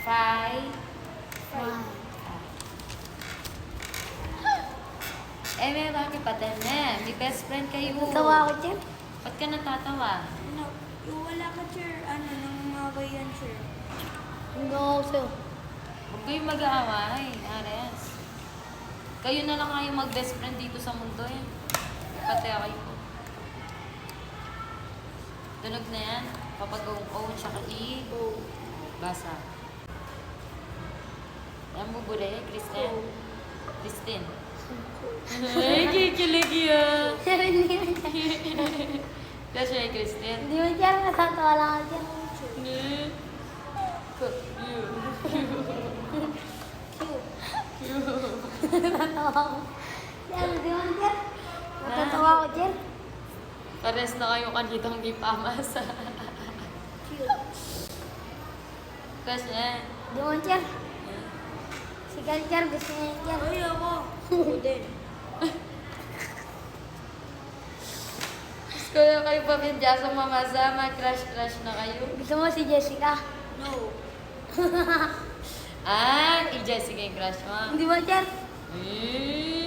5. Eh, may bakit pa din eh. May best friend kayo. Natawa ako dyan. Ba't ka natatawa? Wala ka, sir. Nang maway yan, sir. Hindi ako sa'yo. Huwag kayong mag-aaway, Ares. Kayo na lang kayong mag-best friend dito sa mundo eh. Pati ako po. Tunog na yan. Kapag O, tsaka E. Oo. Basa. Yan mo buli, Kristen. Kristen. Ay, kikilig yan. Sir, hindi mo dyan. Kasi ay Kristen. Hindi mo dyan. Natatawa lang ako dyan. Ni. Natatawa ako. Sir, hindi mo dyan. Natatawa ako dyan. Pares na kayo kanitang di pamasa. Kasi, Hindi mo dyan. Si Galjar gusto niya dyan. Ay, ako. Ako din. gusto na kayo pamindya sa mamasa, mag-crush-crush na kayo. Gusto mo si Jessica? No. Ah, i-Jessica yung crush mo. Hindi mo dyan. Eh.